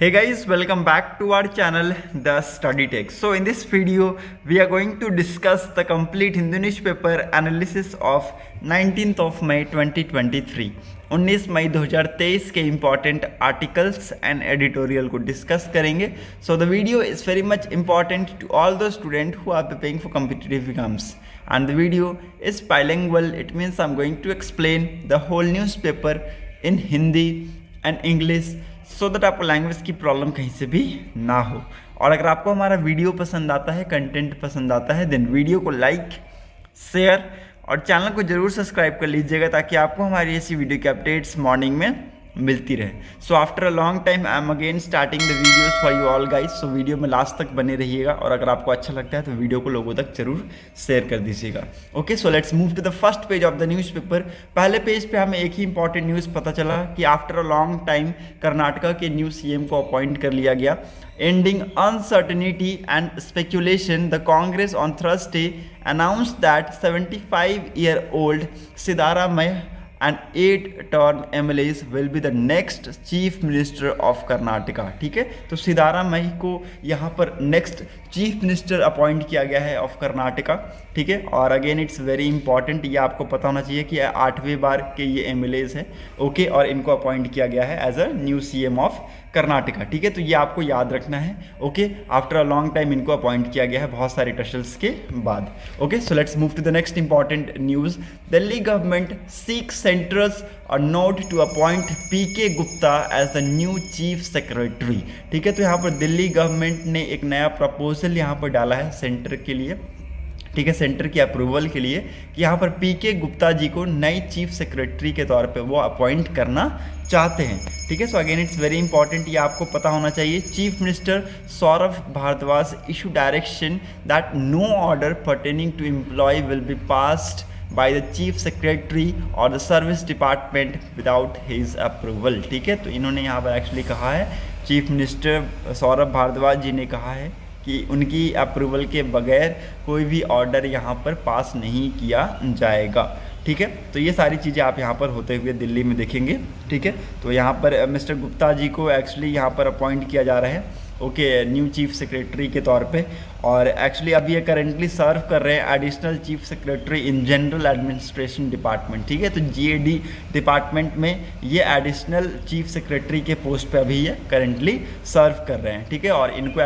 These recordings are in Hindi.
Hey guys, welcome back to our channel The Study Tech. So in this video, we are going to discuss the complete Hindu newspaper analysis of 19th of May 2023. 19 मई 2023 के इम्पॉर्टेंट आर्टिकल्स एंड एडिटोरियल को डिस्कस करेंगे. So the video is very much important to all the student who are preparing for competitive exams and the video is bilingual. It means I'm going to explain the whole newspaper in Hindi and English so that आपको लैंग्वेज की प्रॉब्लम कहीं से भी ना हो. और अगर आपको हमारा वीडियो पसंद आता है, कंटेंट पसंद आता है, देन वीडियो को लाइक, शेयर और चैनल को जरूर सब्सक्राइब कर लीजिएगा ताकि आपको हमारी ऐसी वीडियो की अपडेट्स मॉर्निंग में मिलती रहे. So after a long time I am again starting the videos for you all guys. So video में लास्ट तक बने रहिएगा और अगर आपको अच्छा लगता है तो वीडियो को लोगों तक जरूर शेयर कर दीजिएगा. Okay, so let's move to the first page of the newspaper. पहले पेज पे हमें एक ही इंपॉर्टेंट न्यूज़ पता चला कि after a long time Karnataka के न्यू सीएम को अपॉइंट कर लिया गया. Ending uncertainty and speculation, the Congress on Thursday announced that 75-year-old Siddaramaiah and 8-term MLAs will be the next Chief Minister of Karnataka. ठीक है, तो सिद्धारामैया को यहाँ पर नेक्स्ट चीफ मिनिस्टर अपॉइंट किया गया है ऑफ कर्नाटका. ठीक है, और अगेन इट्स वेरी इंपॉर्टेंट, ये आपको पता होना चाहिए कि 8वीं बार के ये MLAs हैं. ओके, और इनको अपॉइंट किया गया है as a new CM of Karnataka. ठीक है, तो ये आपको याद रखना है. Okay, after a long time इनको अपॉइंट किया गया है बहुत सारे टशल्स के बाद. Okay, so let's move to the next important news. Delhi government seeks centre's और nod to appoint PK Gupta as the new chief secretary. ठीक है, तो यहाँ पर दिल्ली गवर्नमेंट ने एक नया प्रपोजल यहाँ पर डाला है सेंटर के लिए. ठीक है, सेंटर की अप्रूवल के लिए कि यहाँ पर PK गुप्ता जी को नई चीफ सेक्रेटरी के तौर पे वो अपॉइंट करना चाहते हैं. ठीक है, so again it's very important, ये आपको पता होना चाहिए. Chief minister Saurabh Bharadwaj issue direction that no order pertaining to employ will be passed by the chief secretary और the service department without his approval. ठीक है, तो इन्होंने यहाँ पर एक्चुअली कहा है, चीफ मिनिस्टर सौरभ भारद्वाज जी ने कहा है कि उनकी अप्रूवल के बगैर कोई भी ऑर्डर यहाँ पर पास नहीं किया जाएगा. ठीक है, तो ये सारी चीज़ें आप यहाँ पर होते हुए दिल्ली में देखेंगे. ठीक है, तो यहाँ पर मिस्टर गुप्ता जी को एक्चुअली यहाँ पर अपॉइंट किया जा रहा है. ओके, न्यू चीफ सेक्रेटरी के तौर पे, और एक्चुअली अभी ये करेंटली सर्व कर रहे हैं additional chief secretary in general administration department. ठीक है, तो GAD डिपार्टमेंट में ये एडिशनल चीफ सेक्रेटरी के पोस्ट पे अभी ये करेंटली सर्व कर रहे हैं. ठीक है, और इनको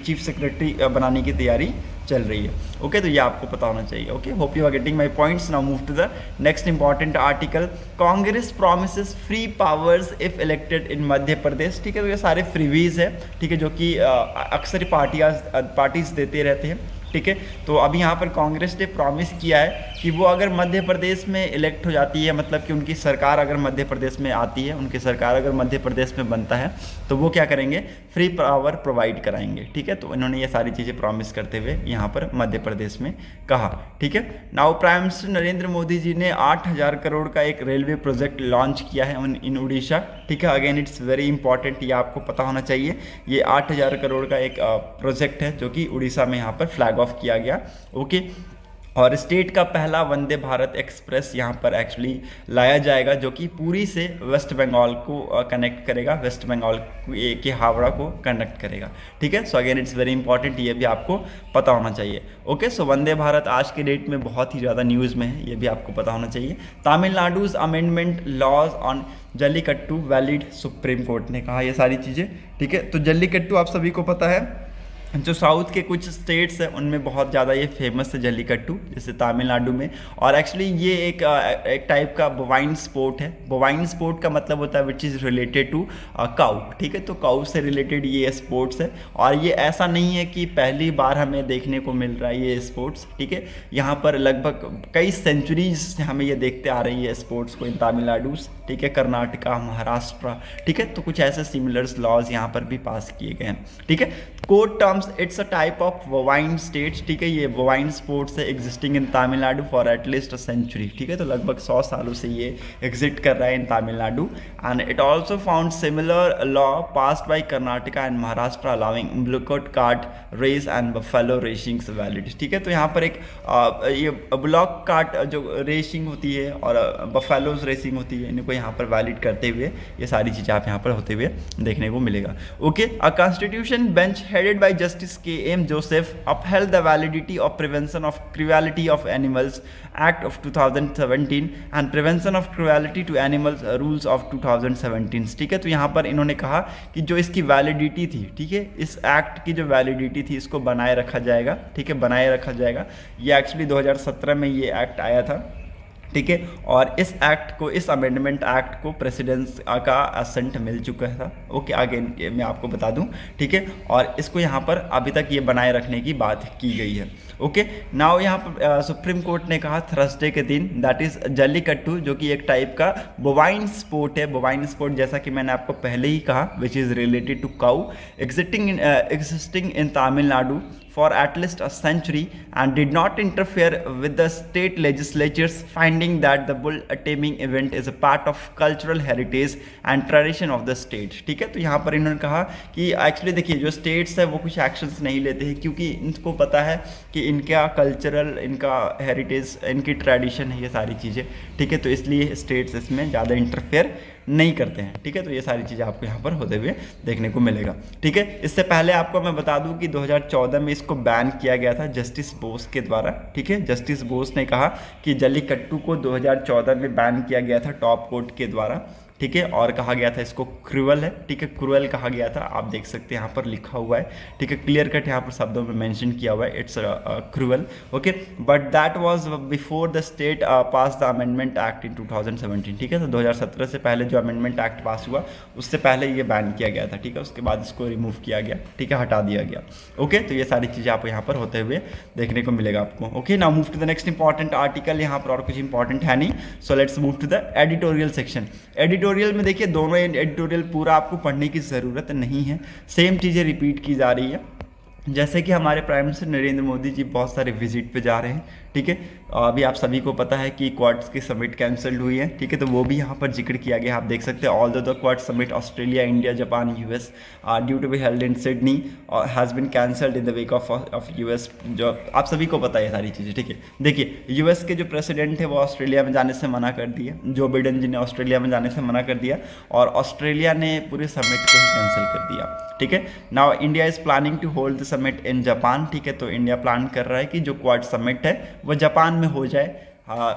चीफ सेक्रेटरी बनाने की तैयारी चल रही है. ओके, तो ये आपको पता होना चाहिए. Okay, hope you are getting my points. Now move to the next important article. Congress promises free powers if elected in Madhya Pradesh. ठीक है, तो ये सारे फ्रीवीज है. ठीक है, जो कि अक्सर पार्टीज देते रहते हैं. ठीक है, तो अभी यहाँ पर कांग्रेस ने प्रॉमिस किया है कि वो अगर मध्य प्रदेश में इलेक्ट हो जाती है, मतलब कि उनकी सरकार अगर मध्य प्रदेश में आती है, उनकी सरकार अगर मध्य प्रदेश में बनता है, तो वो क्या करेंगे, फ्री पावर प्रोवाइड कराएंगे. ठीक है, तो इन्होंने ये सारी चीज़ें प्रॉमिस करते हुए यहाँ पर मध्य प्रदेश में कहा. ठीक है, now prime minister Narendra Modi ji ने 8,000 करोड़ का एक रेलवे प्रोजेक्ट लॉन्च किया है इन उड़ीसा. ठीक है, अगेन इट्स वेरी इंपॉर्टेंट, ये आपको पता होना चाहिए. ये 8,000 करोड़ का एक प्रोजेक्ट है जो कि उड़ीसा में यहाँ पर फ्लैग ऑफ किया गया. ओके, और स्टेट का पहला वंदे भारत एक्सप्रेस यहाँ पर एक्चुअली लाया जाएगा जो कि पुरी से वेस्ट बंगाल को कनेक्ट करेगा, वेस्ट बंगाल के हावड़ा को कनेक्ट करेगा. ठीक है, so again it's very important, ये भी आपको पता होना चाहिए. ओके, सो वंदे भारत आज के डेट में बहुत ही ज़्यादा न्यूज़ में है, ये भी आपको पता होना चाहिए. Tamil Nadu's amendment laws on jallikattu valid, supreme court ने कहा ये सारी चीज़ें. ठीक है, तो जल्लीकट्टू आप सभी को पता है, जो साउथ के कुछ स्टेट्स हैं उनमें बहुत ज़्यादा ये फेमस है जल्लीकट्टू, जैसे तमिलनाडु में. और एक्चुअली ये एक टाइप का बोवाइन स्पोर्ट है. बोवाइन स्पोर्ट का मतलब होता है which is related to cow. ठीक है, तो काउ से रिलेटेड ये स्पोर्ट्स है, और ये ऐसा नहीं है कि पहली बार हमें देखने को मिल रहा है ये स्पोर्ट्स. ठीक है, यहाँ पर लगभग कई सेंचुरीज से हमें ये देखते आ रही है स्पोर्ट्स को इन तमिलनाडु. ठीक है, कर्नाटका, महाराष्ट्र. ठीक है, तो कुछ ऐसे सिमिलर्स लॉज यहाँ पर भी पास किए गए हैं. ठीक है, court terms it's a type of bovine states. ठीक है, ये बोवाइन स्पोर्ट्स है existing in Tamil Nadu for at least a century. ठीक है, तो लगभग 100 सालों से ये एग्जिस्ट कर रहा है in Tamil Nadu. And it also found similar law passed by Karnataka and Maharashtra allowing bullock cart race and buffalo racings valid. ठीक है, तो यहाँ पर एक ये ब्लॉक कार्ट जो रेसिंग होती है और बफेलोज रेसिंग होती है, इनको यहाँ पर वैलिड करते हुए ये सारी चीज़ें आप यहाँ पर होते हुए देखने को मिलेगा। Okay, a constitution bench headed by justice K M Joseph upheld the validity of prevention of cruelty of animals act of 2017 and prevention of cruelty to animals rules of 2017। ठीक है, तो यहाँ पर इन्होंने कहा कि जो इसकी वैलिडिटी थी, ठीक है, इस एक्ट की जो वैलिडिटी थी इसको बनाए रखा जाएगा। ठीक है, बनाए रखा जाएगा। ये एक्चुअली 2017 में ये एक्ट आया था। ठीक है, और इस एक्ट को, इस अमेंडमेंट एक्ट को प्रेसिडेंस का असेंट मिल चुका था। ओके, आगे मैं आपको बता दूं। ठीक है, और इसको यहाँ पर अभी तक ये बनाए रखने की बात की गई है। ओके, नाउ यहाँ पर सुप्रीम कोर्ट ने कहा थर्सडे के दिन, दैट इज जल्लीकट्टू, जो कि एक टाइप का बोवाइन स्पोर्ट है। बोवाइन स्पोर्ट जैसा कि मैंने आपको पहले ही कहा, which is related to cow, existing in Tamil Nadu for at least a century and did not interfere with the state legislatures, finding that the bull taming event is a part of cultural heritage and tradition of the state। ठीक है, तो यहाँ पर इन्होंने कहा कि एक्चुअली देखिए जो स्टेट्स है वो कुछ एक्शंस नहीं लेते हैं क्योंकि इनको पता है कि इनका कल्चरल, इनका हेरिटेज, इनकी ट्रेडिशन है ये सारी चीज़ें। ठीक है, तो इसलिए स्टेट्स इसमें ज़्यादा इंटरफेयर नहीं करते हैं। ठीक है, तो ये सारी चीज़ें आपको यहाँ पर होते हुए देखने को मिलेगा। ठीक है, इससे पहले आपको मैं बता दूं कि 2014 में इसको बैन किया गया था जस्टिस बोस के द्वारा। ठीक है, जस्टिस बोस ने कहा कि जल्लीकट्टू को 2014 में बैन किया गया था टॉप कोर्ट के द्वारा। ठीक है, और कहा गया था इसको क्रूअल है। ठीक है, क्रूअल कहा गया था, आप देख सकते हैं यहाँ पर लिखा हुआ है। ठीक है, क्लियर कट यहाँ पर शब्दों में मेंशन किया हुआ है, it's cruel. Okay, but that was before the state pass the amendment act in 2017। ठीक है, तो 2017 से पहले जो अमेंडमेंट एक्ट पास हुआ उससे पहले ये बैन किया गया था। ठीक है, उसके बाद इसको रिमूव किया गया। ठीक है, हटा दिया गया। ओके, तो ये सारी चीज़ें आपको यहाँ पर होते हुए देखने को मिलेगा आपको। Okay, now move to the next important article. यहाँ पर और कुछ इंपॉर्टेंट है नहीं, so let's move to the editorial section. Editorial में देखिए दोनों एडिटोरियल पूरा आपको पढ़ने की ज़रूरत नहीं है, सेम चीज़ें रिपीट की जा रही है। जैसे कि हमारे प्राइम मिनिस्टर नरेंद्र मोदी जी बहुत सारे विजिट पे जा रहे हैं। ठीक है, अभी आप सभी को पता है कि क्वाड्स की समिट कैंसिल्ड हुई है। ठीक है, तो वो भी यहाँ पर जिक्र किया गया, आप देख सकते हैं। All the Quad summit Australia, India, Japan, US due to be held in Sydney has been cancelled in the wake of US, जो आप सभी को पता है ये सारी चीज़ें। ठीक है, देखिए यूएस के जो प्रेसिडेंट है वो ऑस्ट्रेलिया में जाने से मना कर दिया, जो बाइडेन जी ने ऑस्ट्रेलिया में जाने से मना कर दिया और ऑस्ट्रेलिया ने पूरे समिट को ही कैंसिल कर दिया। ठीक है, now India is planning to hold the summit in Japan. ठीक है, तो इंडिया प्लान कर रहा है कि जो क्वाड समिट है वो जापान में हो जाए,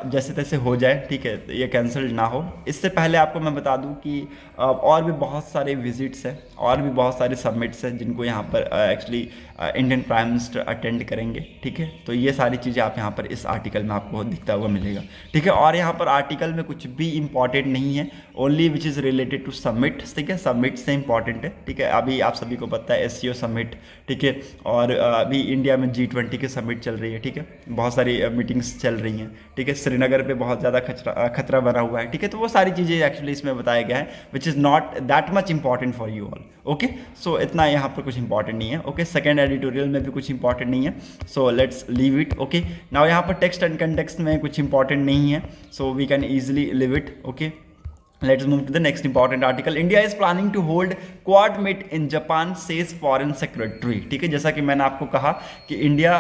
जैसे तैसे हो जाए। ठीक है, ये कैंसिल ना हो। इससे पहले आपको मैं बता दूं कि और भी बहुत सारे विजिट्स हैं और भी बहुत सारे समिट्स हैं जिनको यहाँ पर actually Indian prime minister attend करेंगे। ठीक है, तो ये सारी चीज़ें आप यहाँ पर इस आर्टिकल में आपको दिखता हुआ मिलेगा। ठीक है, और यहाँ पर आर्टिकल में कुछ भी इंपॉर्टेंट नहीं है, only which is related to summit. ठीक है, समिट से इंपॉर्टेंट है। ठीक है, अभी आप सभी को पता है SCO समिट। ठीक है, और अभी इंडिया में G20 की समिट चल रही है। ठीक है, बहुत सारी मीटिंग्स चल रही हैं। ठीक है, श्रीनगर पे बहुत ज़्यादा खतरा बना हुआ है। ठीक है, तो वो सारी चीज़ें एक्चुअली इसमें बताया गया है which is not that much important for you all. Okay, so इतना यहाँ पर कुछ इंपॉर्टेंट नहीं है। ओके, सेकंड एडिटोरियल में भी कुछ इंपॉर्टेंट नहीं है, so let's leave it. Okay, now यहाँ पर टेक्स्ट एंड कंटेक्स्ट में कुछ इंपॉर्टेंट नहीं है, so we can easily leave it. Okay, let's move to the next important article. India is planning to hold quad meet in Japan, says foreign secretary। ठीक है, जैसा कि मैंने आपको कहा कि इंडिया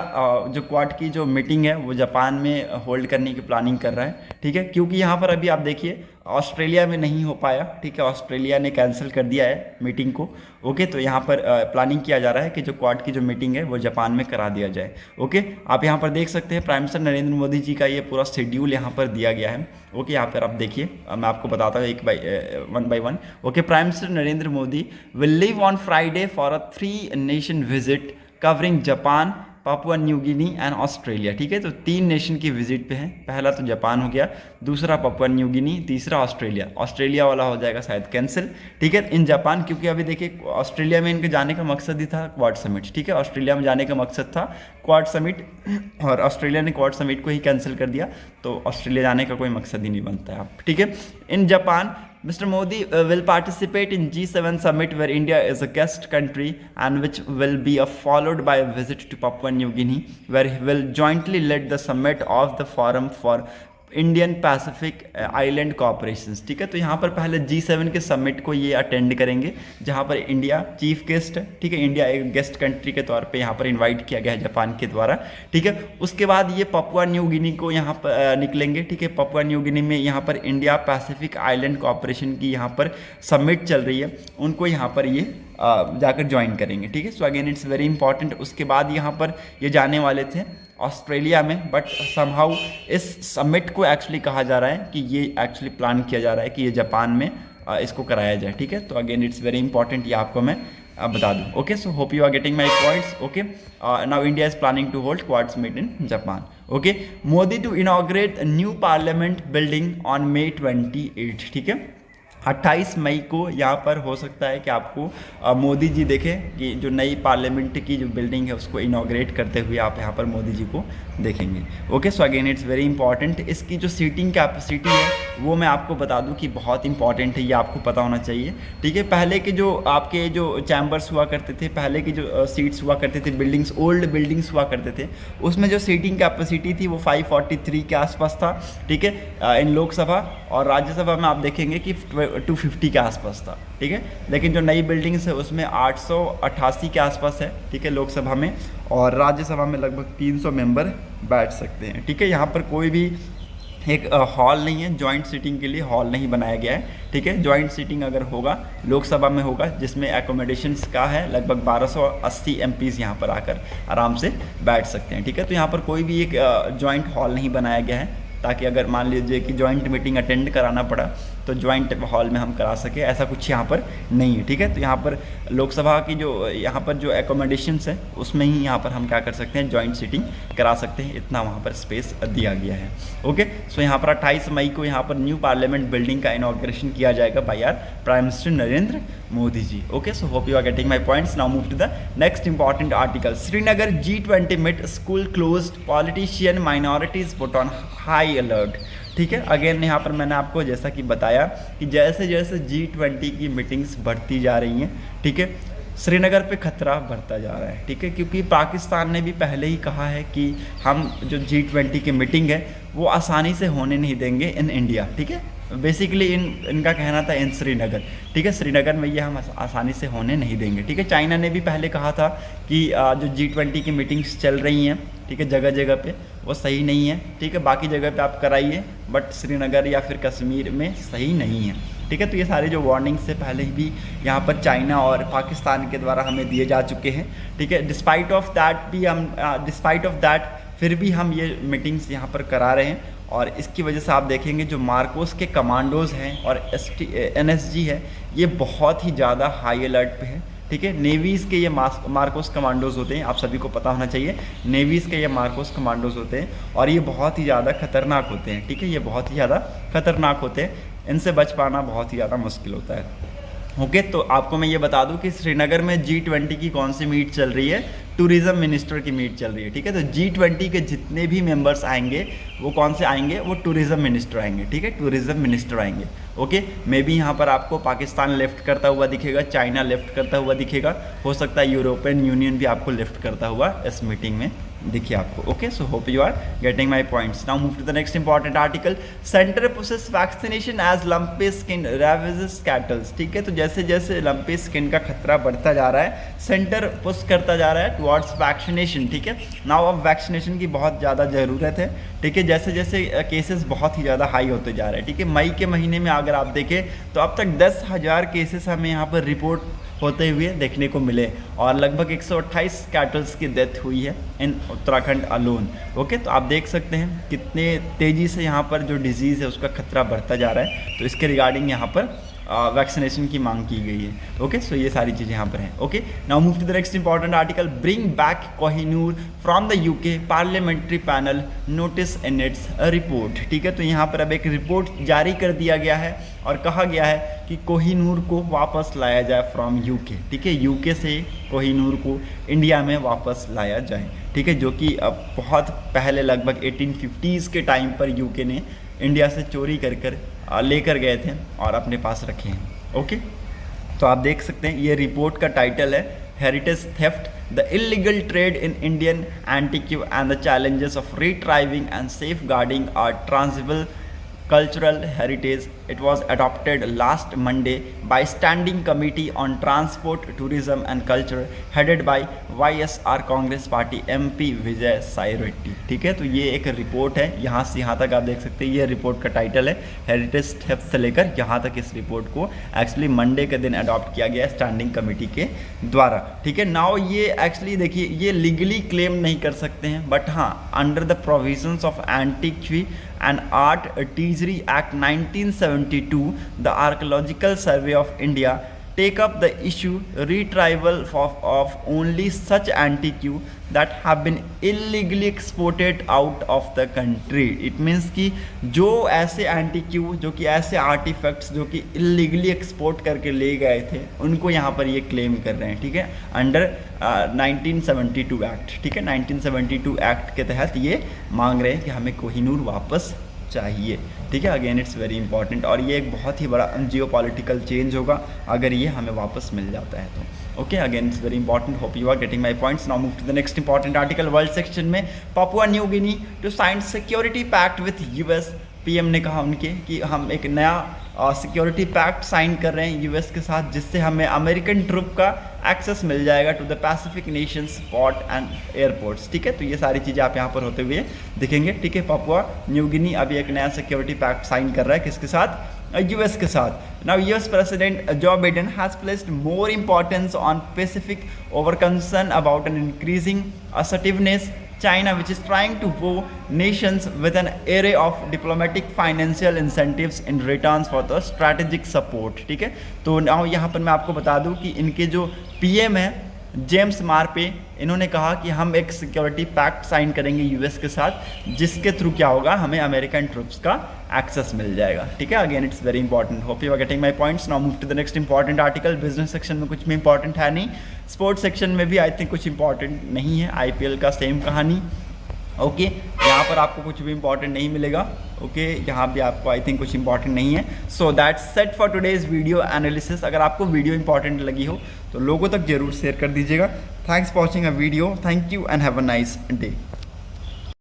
जो क्वाड की जो मीटिंग है वो जापान में होल्ड करने की प्लानिंग कर रहा है। ठीक है, क्योंकि यहाँ पर अभी आप देखिए ऑस्ट्रेलिया में नहीं हो पाया। ठीक है, ऑस्ट्रेलिया ने कैंसिल कर दिया है मीटिंग को। ओके, तो यहाँ पर प्लानिंग किया जा रहा है कि जो क्वाड की जो मीटिंग है वो जापान में करा दिया जाए। ओके, आप यहाँ पर देख सकते हैं प्राइम मिनिस्टर नरेंद्र मोदी जी का ये पूरा शेड्यूल यहाँ पर दिया गया है। ओके, यहाँ पर आप देखिए, मैं आपको बताता हूँ one by one. Okay, prime minister Narendra Modi will leave on Friday for a 3 nation visit covering Japan, Papua New Guinea and Australia. ठीक है, तो 3 नेशन की विजिट पे हैं। पहला तो जापान हो गया, दूसरा पापुआ न्यू गिनी, तीसरा ऑस्ट्रेलिया। ऑस्ट्रेलिया वाला हो जाएगा शायद कैंसिल। ठीक है, इन जापान, क्योंकि अभी देखिए ऑस्ट्रेलिया में इनके जाने का मकसद ही था क्वाड समिट। ठीक है, ऑस्ट्रेलिया में जाने का मकसद था क्वाड समिट और ऑस्ट्रेलिया ने क्वाड समिट को ही कैंसिल कर दिया, तो ऑस्ट्रेलिया जाने का कोई मकसद ही नहीं बनता है। आप ठीक है, in Japan Mr. Modi will participate in G7 summit where India is a guest country and which will be followed by a visit to Papua New Guinea where he will jointly lead the summit of the Forum for Indian Pacific island cooperation, ठीक है। तो यहाँ पर पहले G7 के समिट को ये अटेंड करेंगे, जहाँ पर इंडिया चीफ गेस्ट है, ठीक है। इंडिया एक गेस्ट कंट्री के तौर पे यहाँ पर इनवाइट किया गया है जापान के द्वारा, ठीक है। उसके बाद ये पपुआ न्यू गिनी को यहाँ पर निकलेंगे, ठीक है। पपुआ न्यू गिनी में यहाँ पर इंडिया पैसिफिक आइलैंड कॉपरेशन की यहाँ पर समिट चल रही है, उनको यहाँ पर ये जाकर ज्वाइन करेंगे, ठीक है। So again it's very important. उसके बाद यहाँ पर ये जाने वाले थे ऑस्ट्रेलिया में, बट समहाउ इस समिट को एक्चुअली कहा जा रहा है कि ये एक्चुअली प्लान किया जा रहा है कि ये जापान में इसको कराया जाए, ठीक है। तो अगेन इट्स वेरी इंपॉर्टेंट, ये आपको मैं बता दूं। Okay, so hope you are getting my points. Okay, now India is planning to hold quads meet in Japan. Okay, Modi to inaugurate new parliament building on May 28, ठीक है। 28 मई को यहाँ पर हो सकता है कि आपको मोदी जी देखें कि जो नई पार्लियामेंट की जो बिल्डिंग है उसको इनॉग्रेट करते हुए आप यहाँ पर मोदी जी को देखेंगे। Okay, so again it's very important. इसकी जो सीटिंग कैपेसिटी है वो मैं आपको बता दूं कि बहुत इंपॉर्टेंट है, ये आपको पता होना चाहिए, ठीक है। पहले के जो आपके जो चैम्बर्स हुआ करते थे, पहले की जो सीट्स हुआ करते थे, बिल्डिंग्स, ओल्ड बिल्डिंग्स हुआ करते थे, उसमें जो सीटिंग कैपेसिटी थी वो 543 के आसपास था, ठीक है। इन लोकसभा और राज्यसभा में आप देखेंगे कि 250 के आसपास था, ठीक है। लेकिन जो नई बिल्डिंग्स है उसमें 888 के आसपास है, ठीक है, लोकसभा में, और राज्यसभा में लगभग 300 मेंबर बैठ सकते हैं, ठीक है। यहाँ पर कोई भी एक हॉल नहीं है, जॉइंट सीटिंग के लिए हॉल नहीं बनाया गया है, ठीक है। जॉइंट सीटिंग अगर होगा लोकसभा में होगा, जिसमें एकोमोडेशंस का है लगभग 1280 MPs यहाँ पर आकर आराम से बैठ सकते हैं, ठीक है। तो यहाँ पर कोई भी एक जॉइंट हॉल नहीं बनाया गया है, ताकि अगर मान लीजिए कि जॉइंट मीटिंग अटेंड कराना पड़ा तो जॉइंट हॉल में हम करा सके, ऐसा कुछ यहाँ पर नहीं है, ठीक है। तो यहाँ पर लोकसभा की जो यहाँ पर जो एकोमोडेशंस है उसमें ही यहाँ पर हम क्या कर सकते हैं, जॉइंट सीटिंग करा सकते हैं, इतना वहाँ पर स्पेस दिया गया है। ओके, सो यहाँ पर 28 मई को यहाँ पर न्यू पार्लियामेंट बिल्डिंग का इनॉग्रेशन किया जाएगा by our prime minister Narendra Modi ji. Okay, so hope you are getting my points. Now move to the next important article. Srinagar G20 meet, school closed, politician minorities put on high alert, ठीक है। अगेन यहाँ पर मैंने आपको जैसा कि बताया कि जैसे जैसे G20 की मीटिंग्स बढ़ती जा रही हैं, ठीक है, श्रीनगर पे खतरा बढ़ता जा रहा है, ठीक है। क्योंकि पाकिस्तान ने भी पहले ही कहा है कि हम जो G20 की मीटिंग है वो आसानी से होने नहीं देंगे इन इंडिया, ठीक है। बेसिकली इनका कहना था इन श्रीनगर, ठीक है, श्रीनगर में ये हम आसानी से होने नहीं देंगे, ठीक है। चाइना ने भी पहले कहा था कि जो G20 की मीटिंग्स चल रही हैं, ठीक है, जगह जगह पे वो सही नहीं है, ठीक है, बाकी जगह पे आप कराइए, बट श्रीनगर या फिर कश्मीर में सही नहीं है, ठीक है। तो ये सारे जो वार्निंग से पहले भी यहाँ पर चाइना और पाकिस्तान के द्वारा हमें दिए जा चुके हैं, ठीक है। डिस्पाइट ऑफ दैट फिर भी हम ये मीटिंग्स यहाँ पर करा रहे हैं, और इसकी वजह से आप देखेंगे जो मार्कोस के कमांडोज़ हैं और NSG है ये बहुत ही ज़्यादा हाई अलर्ट पे है, ठीक है। नेवीज़ के ये मार्कोस कमांडोज होते हैं, आप सभी को पता होना चाहिए, नेवीज़ के ये मार्कोस कमांडोज होते हैं और ये बहुत ही ज़्यादा खतरनाक होते हैं, ठीक है, ये बहुत ही ज़्यादा खतरनाक होते हैं, इनसे बच पाना बहुत ही ज़्यादा मुश्किल होता है। ओके, तो आपको मैं ये बता दूं कि श्रीनगर में G20 की कौन सी मीट चल रही है, टूरिज़्म मिनिस्टर की मीट चल रही है, ठीक है। तो G20 के जितने भी मेंबर्स आएंगे वो कौन से आएंगे, वो टूरिज़्म मिनिस्टर आएंगे, ठीक है, टूरिज़्म मिनिस्टर आएंगे। ओके, मे बी यहाँ पर आपको पाकिस्तान लेफ्ट करता हुआ दिखेगा, चाइना लेफ्ट करता हुआ दिखेगा, हो सकता है यूरोपियन यूनियन भी आपको लेफ्ट करता हुआ इस मीटिंग में दिखे आपको। Okay, so hope you are getting my points. Now move to the next important article. Centre pushes vaccination as lumpy skin ravages cattles, ठीक है। तो जैसे जैसे लंपी स्किन का खतरा बढ़ता जा रहा है, सेंटर पुश करता जा रहा है टुवर्ड्स वैक्सीनेशन, ठीक है। नाउ अब वैक्सीनेशन की बहुत ज़्यादा ज़रूरत है, ठीक है। जैसे जैसे केसेस बहुत ही ज़्यादा हाई होते जा रहे हैं, ठीक है। मई के महीने में अगर आप देखें तो अब तक 10,000 केसेस हमें यहाँ पर रिपोर्ट होते हुए देखने को मिले और लगभग 128 कैटल्स की डेथ हुई है इन उत्तराखंड अलोन। ओके, तो आप देख सकते हैं कितने तेज़ी से यहाँ पर जो डिजीज़ है उसका खतरा बढ़ता जा रहा है, तो इसके रिगार्डिंग यहाँ पर वैक्सीनेशन की मांग की गई है। ओके, सो ये सारी चीज़ें यहाँ पर हैं। Okay, now move to the next important article. Bring back Kohinoor from the UK parliamentary panel notice in its report, ठीक है। तो यहाँ पर अब एक रिपोर्ट जारी कर दिया गया है और कहा गया है कि कोहिनूर को वापस लाया जाए फ्रॉम यूके, ठीक है, यूके से कोहिनूर को इंडिया में वापस लाया जाए, ठीक है, जो कि अब बहुत पहले लगभग 1850s के टाइम पर यूके ने इंडिया से चोरी कर लेकर गए थे और अपने पास रखे हैं। ओके, तो आप देख सकते हैं ये रिपोर्ट का टाइटल है heritage theft, the illegal trade in Indian antique and the challenges of retrieving and safeguarding our transferable cultural heritage. It was adopted last Monday by Standing Committee on Transport, Tourism and Culture headed by YSR Congress party MP Vijay Sai Reddy. ठीक है, तो ये एक रिपोर्ट है, यहाँ से यहाँ तक आप देख सकते हैं। ये रिपोर्ट का टाइटल है हेरिटेज थेफ्ट से लेकर यहाँ तक। इस रिपोर्ट को एक्चुअली मंडे के दिन अडॉप्ट किया गया है स्टैंडिंग कमेटी के द्वारा। ठीक है, नाउ ये एक्चुअली देखिए, ये लीगली क्लेम नहीं कर सकते हैं, बट हाँ under the provisions of antiquities and Art Treasury Act 1972, the Archaeological Survey of India take up the issue retrieval of only such antique that have been illegally exported out of the country. It means कि जो ऐसे antique जो कि ऐसे artifacts जो कि illegally export करके ले गए थे, उनको यहाँ पर ये claim कर रहे हैं। ठीक है, अंडर 1972 एक्ट। ठीक है, 1972 एक्ट के तहत ये मांग रहे हैं कि हमें कोहिनूर वापस चाहिए। ठीक है, अगेन इट्स वेरी इंपॉर्टेंट, और ये एक बहुत ही बड़ा जियो पॉलिटिकल चेंज होगा अगर ये हमें वापस मिल जाता है तो। Okay, again it's very important, hope you are getting my points. Now move to the next important article. World section में Papua New Guinea to sign security pact with US. PM ने कहा उनके कि हम एक नया सिक्योरिटी पैक्ट साइन कर रहे हैं यूएस के साथ, जिससे हमें अमेरिकन ट्रूप का एक्सेस मिल जाएगा to the Pacific nations port and airports. ठीक है, तो ये सारी चीज़ें आप यहाँ पर होते हुए देखेंगे। ठीक है, पापुआ न्यू गिनी अभी एक नया सिक्योरिटी पैक्ट साइन कर रहा है, किसके साथ? यूएस के साथ। Now US president Joe Biden has placed more importance on Pacific over concern about an increasing assertiveness China, which is trying to woe nations with an array of diplomatic financial incentives in returns for the strategic support। ठीक है, तो now यहाँ पर मैं आपको बता दूँ कि इनके जो पीएम है जेम्स मार्पे, इन्होंने कहा कि हम एक सिक्योरिटी पैक्ट साइन करेंगे यूएस के साथ, जिसके थ्रू क्या होगा, हमें अमेरिकन ट्रूप्स का एक्सेस मिल जाएगा। ठीक है, again it's very important, hope you are getting my points. Now move to the next important article. Business section में कुछ भी इंपॉर्टेंट है नहीं, स्पोर्ट्स सेक्शन में भी आई थिंक कुछ इंपॉर्टेंट नहीं है, आईपीएल का सेम कहानी। ओके, यहाँ पर आपको कुछ भी इंपॉर्टेंट नहीं मिलेगा। ओके, यहाँ भी आपको आई थिंक कुछ इंपॉर्टेंट नहीं है। So that's set for today's video analysis. अगर आपको वीडियो इंपॉर्टेंट लगी हो तो लोगों तक जरूर शेयर कर दीजिएगा। Thanks for watching a video, thank you and have a nice day.